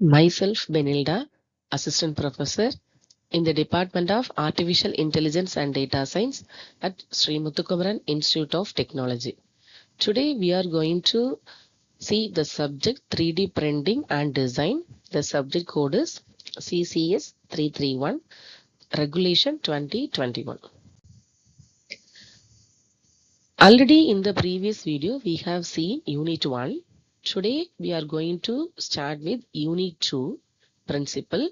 Myself, Benilda, Assistant Professor in the Department of Artificial Intelligence and Data Science at Sri Muthukumaran Institute of Technology. Today we are going to see the subject 3D Printing and Design. The subject code is CCS 331, Regulation 2021. Already in the previous video we have seen Unit 1. Today we are going to start with Unit 2, Principle.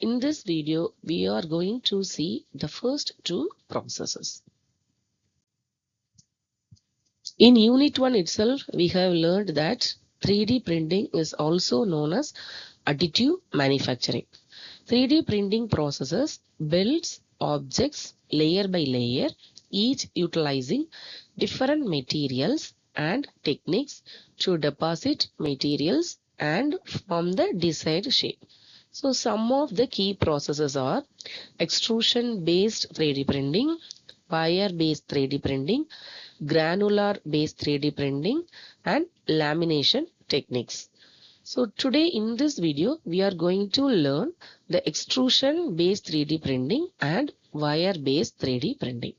In this video, we are going to see the first two processes. In Unit 1 itself, we have learned that 3D printing is also known as additive manufacturing. 3D printing processes builds objects layer by layer, each utilizing different materials and techniques to deposit materials and form the desired shape. So some of the key processes are extrusion-based 3D printing, wire-based 3D printing, granular-based 3D printing, and lamination techniques. So today in this video, we are going to learn the extrusion-based 3D printing and wire-based 3D printing.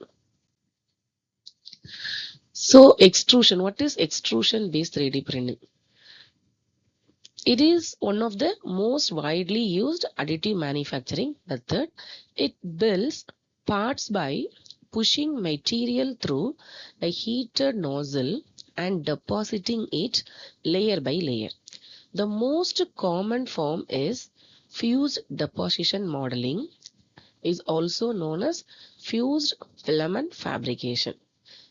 So extrusion, what is extrusion-based 3D printing? It is one of the most widely used additive manufacturing method. It builds parts by pushing material through a heated nozzle and depositing it layer by layer. The most common form is fused deposition modeling, is also known as fused filament fabrication.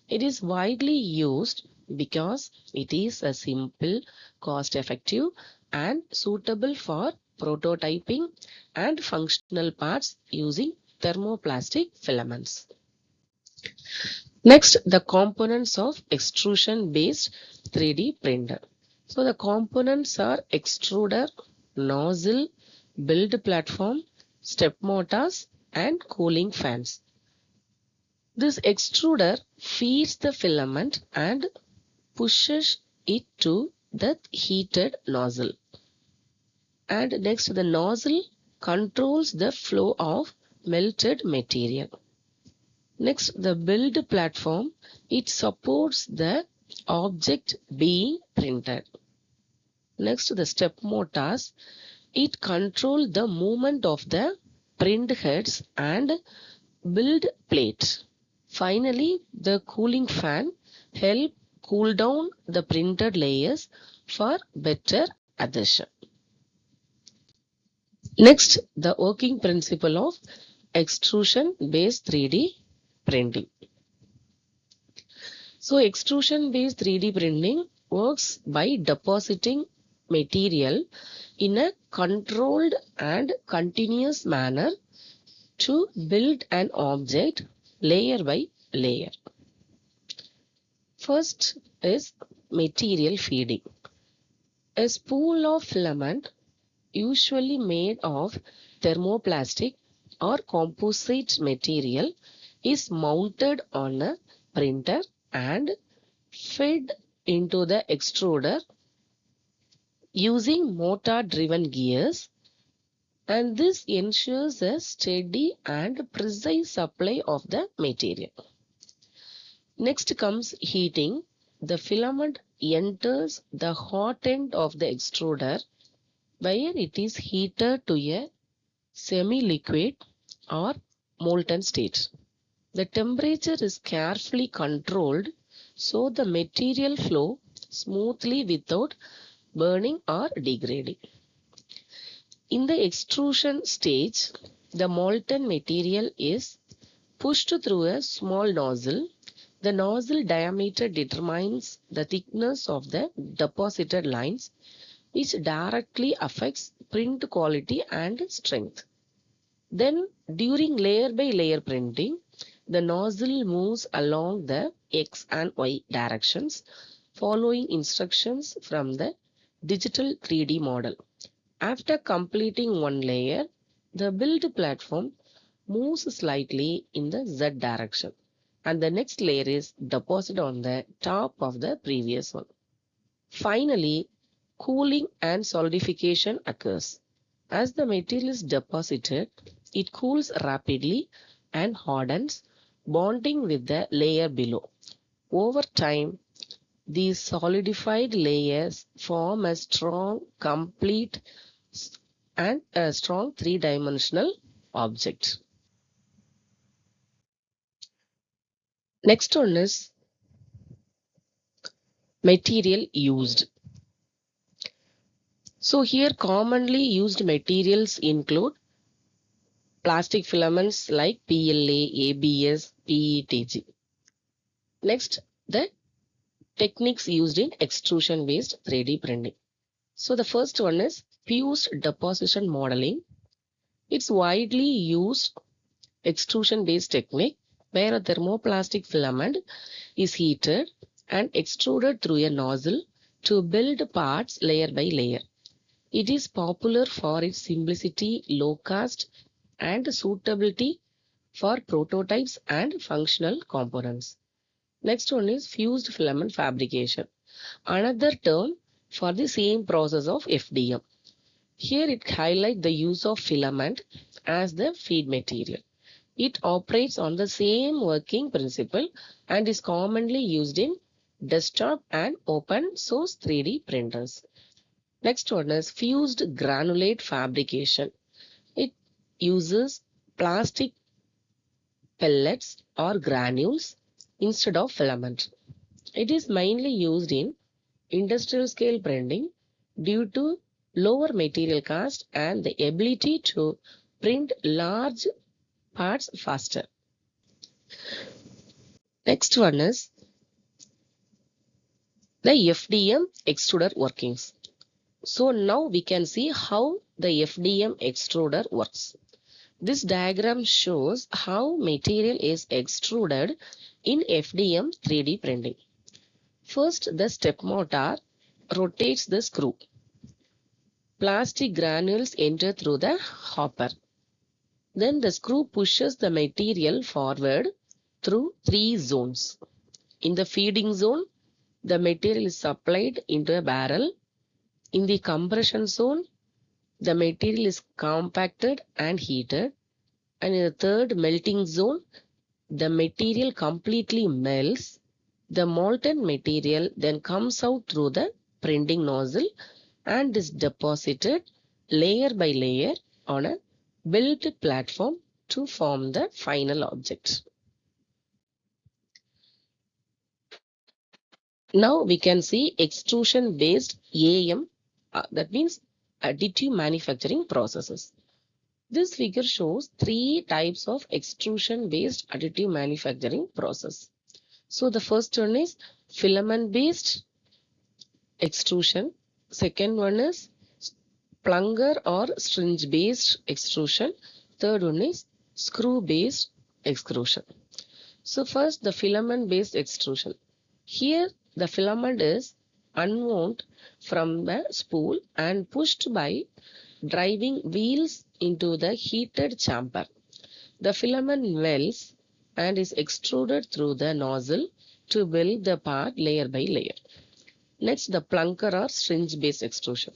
It is widely used because it is a simple, cost-effective, and suitable for prototyping and functional parts using thermoplastic filaments. Next, the components of extrusion-based 3D printer. So the components are extruder, nozzle, build platform, step motors, and cooling fans. This extruder feeds the filament and pushes it to the heated nozzle. And next, the nozzle controls the flow of melted material. Next, the build platform, it supports the object being printed. Next, the step motors, it controls the movement of the print heads and build plate. Finally, the cooling fan help cool down the printed layers for better adhesion. Next, the working principle of extrusion-based 3D printing. So, extrusion-based 3D printing works by depositing material in a controlled and continuous manner to build an object layer by layer. First is material feeding. A spool of filament, usually made of thermoplastic or composite material, is mounted on a printer and fed into the extruder using motor-driven gears, and this ensures a steady and precise supply of the material. Next comes heating. The filament enters the hot end of the extruder where it is heated to a semi-liquid or molten state. The temperature is carefully controlled so the material flow smoothly without burning or degrading. In the extrusion stage, the molten material is pushed through a small nozzle. The nozzle diameter determines the thickness of the deposited lines, which directly affects print quality and strength. Then, during layer by layer printing, the nozzle moves along the X and Y directions, following instructions from the digital 3D model. After completing one layer, the build platform moves slightly in the Z direction, and the next layer is deposited on the top of the previous one. Finally, cooling and solidification occurs. As the material is deposited, it cools rapidly and hardens, bonding with the layer below. Over time, these solidified layers form a strong, complete, and a strong three-dimensional object. Next one is material used. So here commonly used materials include plastic filaments like PLA, ABS, PETG. Next, the techniques used in extrusion-based 3D printing. So the first one is fused deposition modeling. It's widely used extrusion-based technique where a thermoplastic filament is heated and extruded through a nozzle to build parts layer by layer. It is popular for its simplicity, low cost, and suitability for prototypes and functional components. Next one is fused filament fabrication, another term for the same process of FDM. Here it highlights the use of filament as the feed material. It operates on the same working principle and is commonly used in desktop and open source 3D printers. Next one is fused granulate fabrication. It uses plastic pellets or granules instead of filament. It is mainly used in industrial scale printing due to lower material cost and the ability to print large parts faster. Next one is the FDM extruder workings. So now we can see how the FDM extruder works. This diagram shows how material is extruded in FDM 3D printing. First, the step motor rotates the screw. Plastic granules enter through the hopper. Then the screw pushes the material forward through 3 zones. In the feeding zone, the material is supplied into a barrel. In the compression zone, the material is compacted and heated. And in the third melting zone, the material completely melts. The molten material then comes out through the printing nozzle and is deposited layer by layer on a built platform to form the final object. Now we can see extrusion based AM, that means additive manufacturing processes. This figure shows 3 types of extrusion based additive manufacturing process. So the first one is filament based extrusion. Second one is plunger or syringe based extrusion. Third one is screw based extrusion. So first the filament based extrusion. Here the filament is unwound from the spool and pushed by driving wheels into the heated chamber. The filament melts and is extruded through the nozzle to build the part layer by layer. Next, the plunger or syringe based extrusion.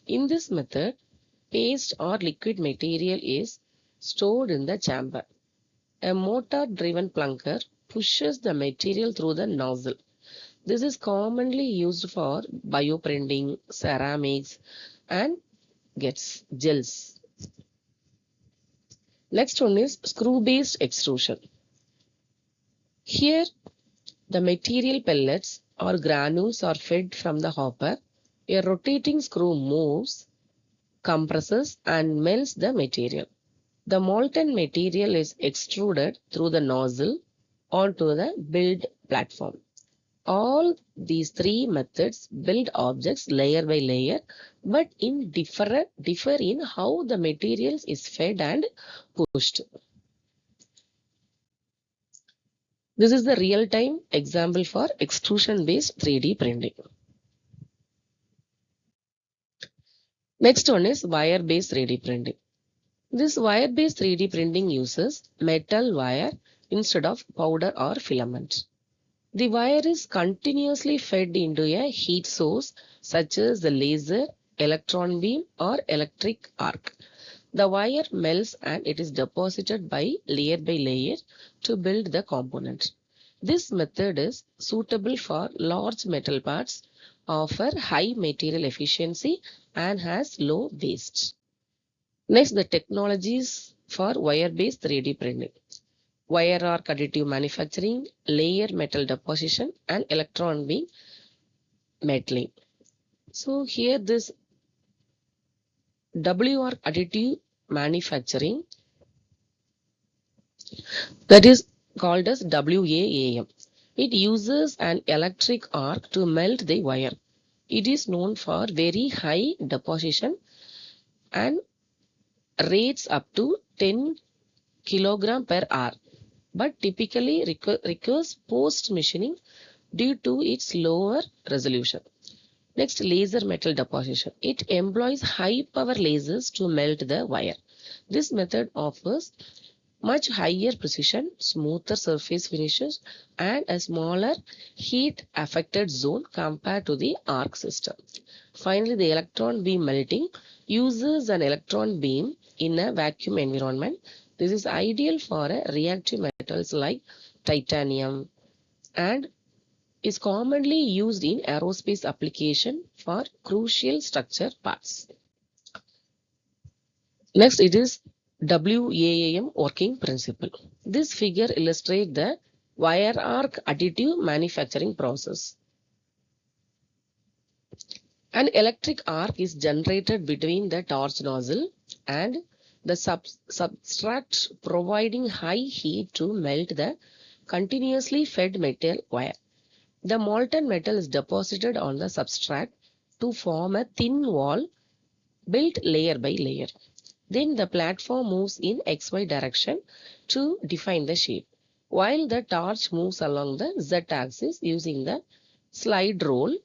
In this method, paste or liquid material is stored in the chamber. A motor driven plunger pushes the material through the nozzle. This is commonly used for bioprinting, ceramics, and gels. Next one is screw based extrusion. Here, the material pellets or granules are fed from the hopper. A rotating screw moves, compresses, and melts the material. The molten material is extruded through the nozzle onto the build platform. All these 3 methods build objects layer by layer, but differ in how the materials is fed and pushed. This is the real-time example for extrusion-based 3D printing. Next one is wire-based 3D printing. This wire-based 3D printing uses metal wire instead of powder or filament. The wire is continuously fed into a heat source such as the laser, electron beam or electric arc. The wire melts and it is deposited by layer to build the component. This method is suitable for large metal parts, offer high material efficiency and has low waste. Next, the technologies for wire-based 3D printing. Wire arc additive manufacturing, layer metal deposition and electron beam metalling. So here this WR additive manufacturing, that is called as WAAM. It uses an electric arc to melt the wire. It is known for very high deposition and rates up to 10 kilogram per hour, but typically requires post machining due to its lower resolution. Next, laser metal deposition. It employs high power lasers to melt the wire. This method offers much higher precision, smoother surface finishes, and a smaller heat affected zone compared to the arc system. Finally, the electron beam melting uses an electron beam in a vacuum environment. This is ideal for reactive metals like titanium and is commonly used in aerospace application for crucial structure parts. Next, it is WAAM working principle. This figure illustrates the wire arc additive manufacturing process. An electric arc is generated between the torch nozzle and the substrate, providing high heat to melt the continuously fed metal wire. The molten metal is deposited on the substrate to form a thin wall built layer by layer. Then the platform moves in XY direction to define the shape, while the torch moves along the Z axis using the slide rule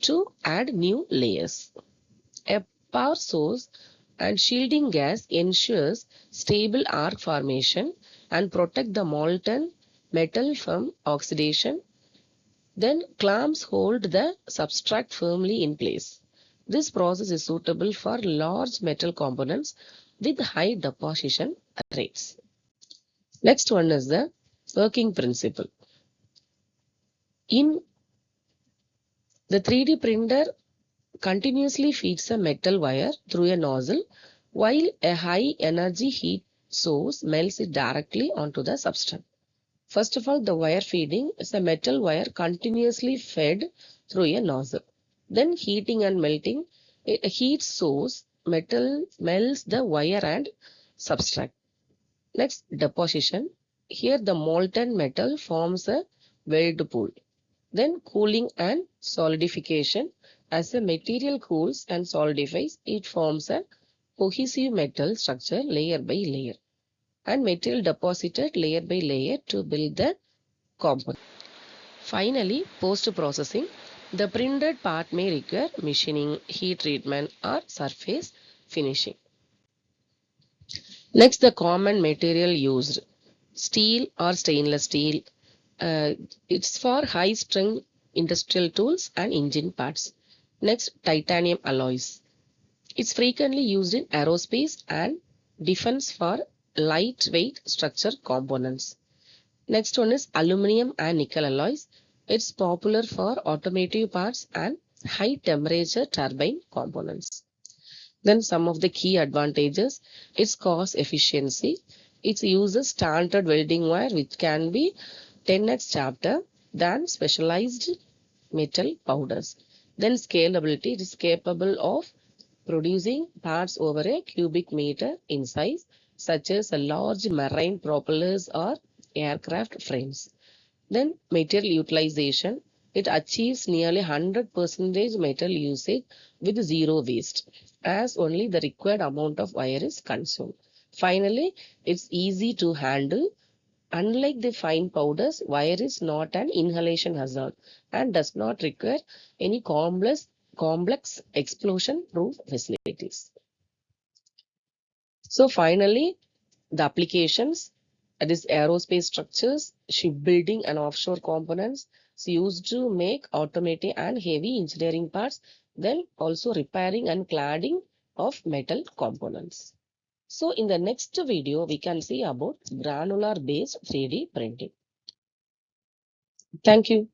to add new layers. A power source and shielding gas ensures stable arc formation and protect the molten metal from oxidation. Then clamps hold the substrate firmly in place. This process is suitable for large metal components with high deposition rates. Next one is the working principle. In the 3D printer continuously feeds a metal wire through a nozzle while a high energy heat source melts it directly onto the substrate. First of all, the wire feeding is a metal wire continuously fed through a nozzle. Then heating and melting, a heat source metal melts the wire and substrate. Next, deposition. Here the molten metal forms a weld pool. Then cooling and solidification. As the material cools and solidifies, it forms a cohesive metal structure layer by layer. And material deposited layer by layer to build the component. Finally, post-processing. The printed part may require machining, heat treatment or surface finishing. Next, the common material used. Steel or stainless steel. It's for high strength industrial tools and engine parts. Next, titanium alloys. It's frequently used in aerospace and defense for lightweight structure components. Next one is aluminum and nickel alloys. It's popular for automotive parts and high temperature turbine components. Then some of the key advantages. Its cost efficiency. It uses standard welding wire which can be 10x sharper than specialized metal powders. Then scalability. It is capable of producing parts over a cubic meter in size, such as a large marine propellers or aircraft frames. Then material utilization. It achieves nearly 100% metal usage with zero waste, as only the required amount of wire is consumed. Finally, it's easy to handle. Unlike the fine powders, wire is not an inhalation hazard and does not require any complex explosion-proof facilities. So finally, the applications. that is aerospace structures, shipbuilding and offshore components. It's used to make automotive and heavy engineering parts, then also repairing and cladding of metal components. So in the next video, we can see about granular based 3D printing. Thank you.